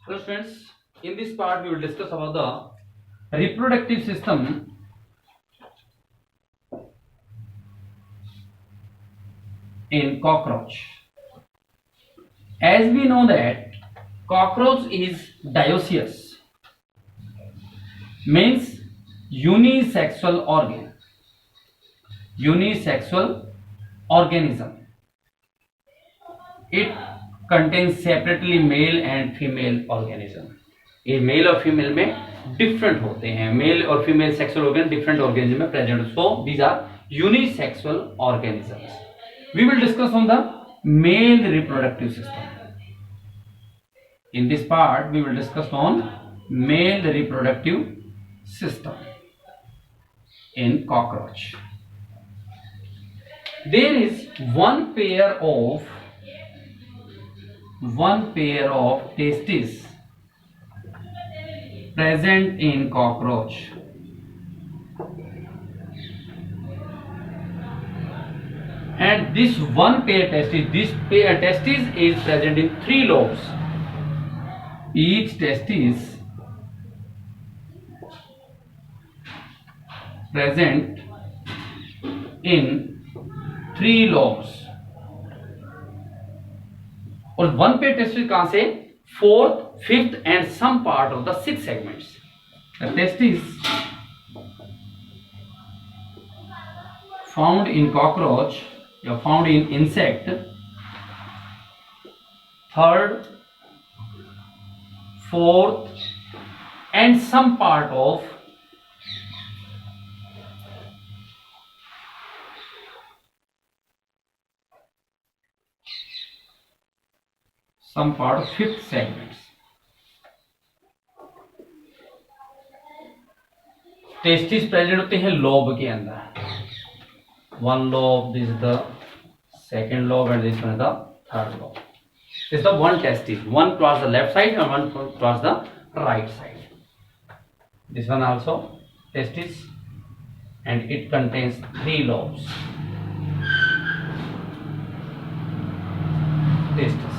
Hello friends, in this part we will discuss about the reproductive system in cockroach. As we know that cockroach is dioecious, means unisexual organism. It contains separately male and female organism. ये male और female में different होते हैं, male और female sexual organ different organism में present, so these are unisexual organisms. We will discuss on the male reproductive system. In this part, we will discuss on male reproductive system in cockroach. There is one pair of testes present in cockroach. And this one pair testis is present in 3 lobes. Each testis present in 3 lobes. और one pair testis कहां से? 4th, 5th and some part of the 6 segments. The testis found in cockroach, found in insect, 3rd, 4th and some part of some part of 5th segments. Testis present होते हैं lobe के अंदर. 1 lobe, this is the 2nd lobe and this one is the 3rd lobe. This is the one testis, one towards the left side and one towards the right side. This one also testis and it contains 3 lobes. Testis.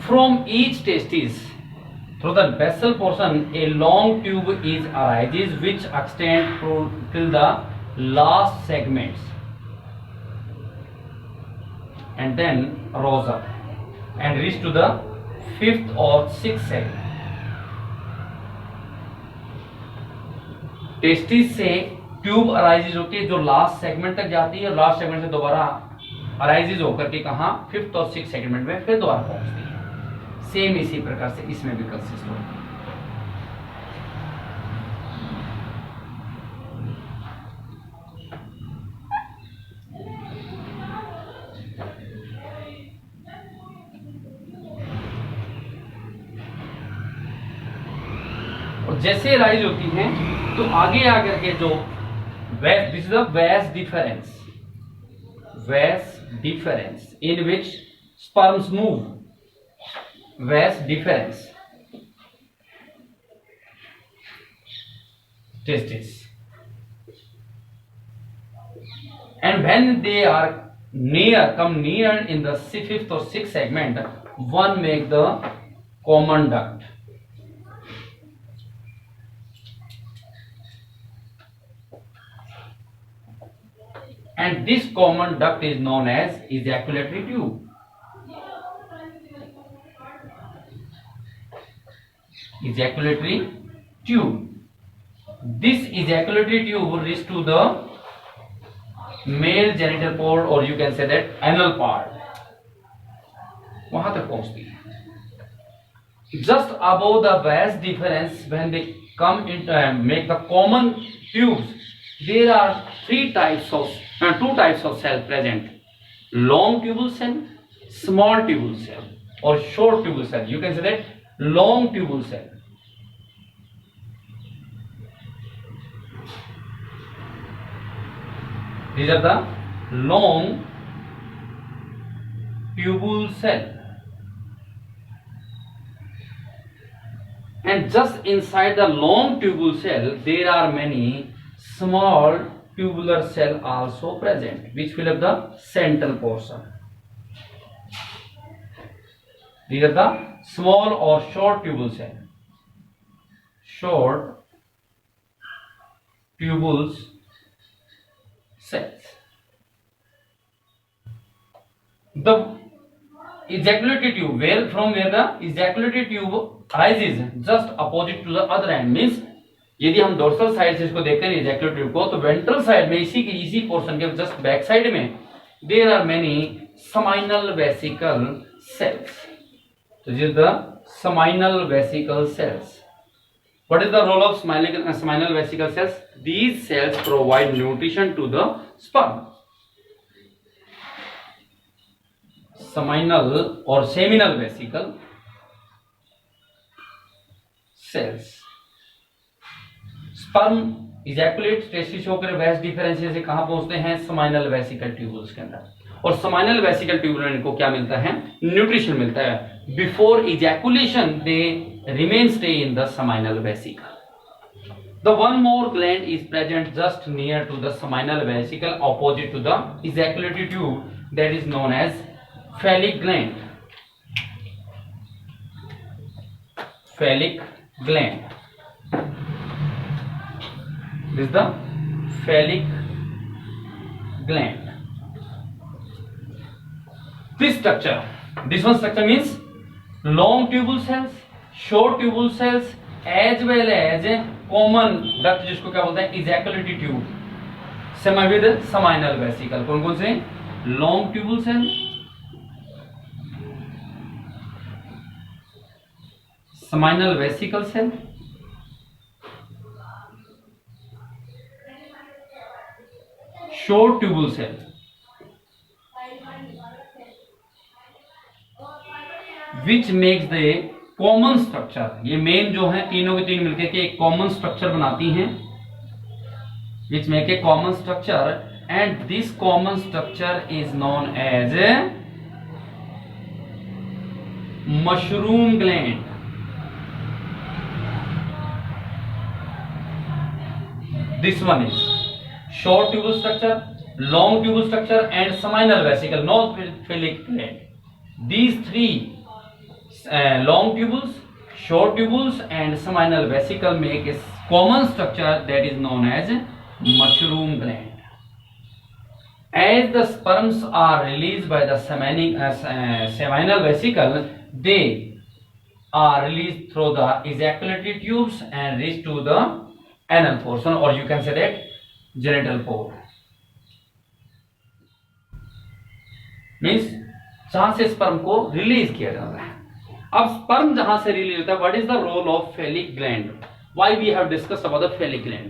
From each testis, through the basal portion, a long tube arises which extends till the last segments and then rose up and reach to the 5th or 6th segment. Testis से tube arises होती है जो last segment तक जाती है और last segment से दोबारा अराइजेज होकर के कहा 5th और 6th सेगमेंट में फिर दोबारा पहुंचती है. सेम इसी प्रकार से इसमें भी कंसिस्ट होता है. और जैसे राइज होती हैं तो आगे आकर के जो दिस इज द वैस difference in which sperms move. Vas deferens, testis, and when they are come near in the 5th or 6th segment, one make the common duct. And this common duct is known as ejaculatory tube. Ejaculatory tube. This ejaculatory tube reaches to the male genital port or you can say that anal part. वहां तक पहुंचती है. Just above the vas deferens, when they come into make the common tubes, there are two types of cell present: long tubule cell, small tubule cell, or short tubule cell. You can say that long tubule cell. These are the long tubule cell. And just inside the long tubule cell, there are many small tubular cell also present, which fill up the central portion. These are the small or short tubule cell. Short tubules cells. The ejaculatory tube, from where the ejaculatory tube rises just opposite to the other end, means यदि हम dorsal side से इसको देखते हैं ejaculatory tube को, तो ventral side में इसी पोर्शन के जस्ट बैक साइड में there are many seminal vesicle cells. So this is the seminal vesicle cells. What is the role of seminal vesicle cells? These cells provide nutrition to the sperm. Seminal or seminal vesicle cells. Sperm ejaculate testis होकर वैस differential से कहां पहुंचते हैं? Seminal vesicle tubules के अंदर. और seminal vesicle tubule में इनको क्या मिलता है? न्यूट्रिशन मिलता है. Before ejaculation they remain stay in the seminal vesicle. The one more gland is present just near to the seminal vesicle opposite to the ejaculatory tube, that is known as phallic gland. Phallic gland. This is the phallic gland. This one structure means long tubule cells, short tubule cells, as well as common duct, जिसको क्या बोलते हैं? ejaculatory tube, semi with seminal vesicle. कौन कौन से? long tubule cell, seminal vesicle cell, short tubule cell, which makes the common structure. ये main जो है तीनों के तीन मिलकर के एक कॉमन स्ट्रक्चर बनाती हैं, which make a common structure, and this common structure is known as mushroom gland. This one is short tubule structure, long tubule structure, and seminal vesicle, no phallic gland. These three long tubules, short tubules, and seminal vesicle make a common structure that is known as mushroom gland. As the sperms are released by the seminal vesicle, they are released through the ejaculatory tubes and reach to the anal portion, or you can say that genital pore. Means जहां से sperm को release किया जाता है. अब sperm जहां से release होता है, what is the role of phallic gland? Why we have discussed about the phallic gland?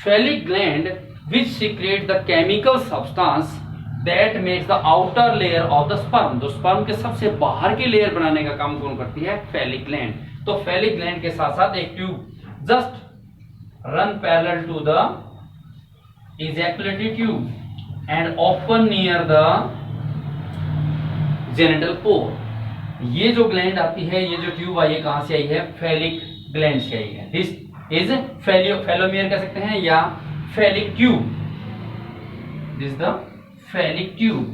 Phallic gland which secrete the chemical substance that makes the outer layer of the sperm. जो sperm के सबसे बाहर की layer बनाने का काम कौन करती है? phallic gland. तो phallic gland के साथ साथ एक tube just run parallel to the ejaculatory tube and open near the genital pore. ये जो ग्लैंड आती है, ये जो ट्यूब आई है, कहां से आई है? phallic gland से आई है. दिस इज फेलोमियर कह सकते हैं या phallic tube. This the phallic tube.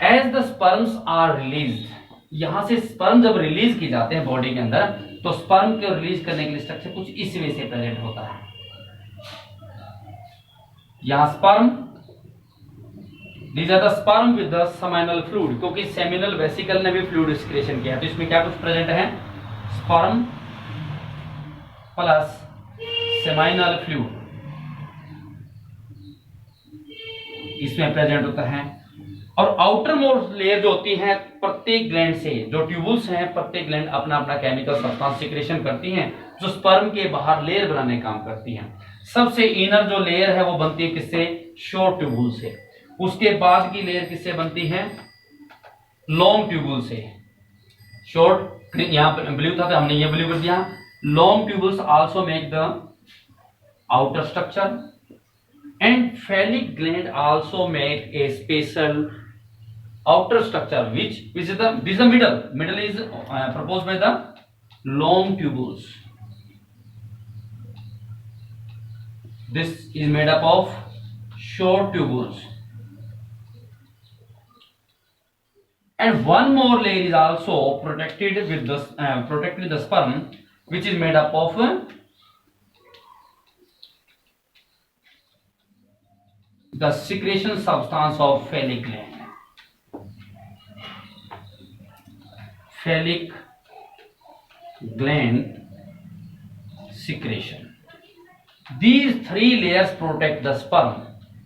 As the sperms are released, यहां से स्पर्म जब रिलीज की जाते हैं बॉडी के अंदर, तो स्पर्म को रिलीज करने के लिए स्ट्रक्चर कुछ इस वे से प्रेजेंट होता है. यहां sperm, these are the sperm with the seminal fluid, क्योंकि सेमिनल वेसिकल ने भी फ्लूइड सिक्रेशन किया, तो इसमें क्या कुछ प्रेजेंट है? स्पर्म प्लस सेमिनल फ्लूइड इसमें प्रेजेंट होता है. और आउटर मोस्ट लेयर जो होती है, प्रत्येक ग्लैंड से जो ट्यूबुल्स हैं, प्रत्येक ग्लैंड अपना अपना केमिकल सब्सटेंस सिक्रेशन करती हैं, जो स्पर्म के बाहर लेयर बनाने काम करती हैं. सबसे इनर जो लेयर है वो बनती है किससे? शॉर्ट ट्यूबुल से. उसके बाद की लेयर किससे बनती है? लॉन्ग ट्यूबुल से. शॉर्ट यहां पर ब्लू था तो हमने ये ब्लू कर दिया. Long tubules also make the outer structure, and phallic gland also make a special outer structure which is the middle is proposed by the long tubules. This is made up of short tubules. and one more layer is also protected with the protected the sperm, which is made up of the secretion substance of phallic gland. Phallic gland secretion. These three layers protect the sperm.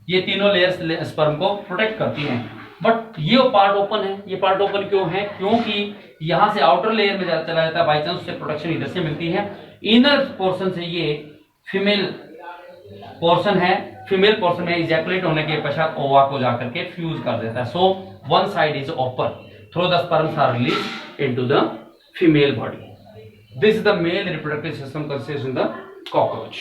ये तीनों layers sperm को protect करती हैं, but ये part open है. ये part open क्यों है? क्योंकि यहां से आउटर लेयर में चला जाता है, बाई चांस उससे प्रोटेक्शन इधर से मिलती है. इनर पोर्शन से ये फीमेल पोर्शन है, फीमेल पोर्शन में इजैकुलेट होने के पश्चात ओवा को जाकर के फ्यूज कर देता है. So one side is open, through the sperms are release into the female body. This is the male reproductive system consist in the cockroach.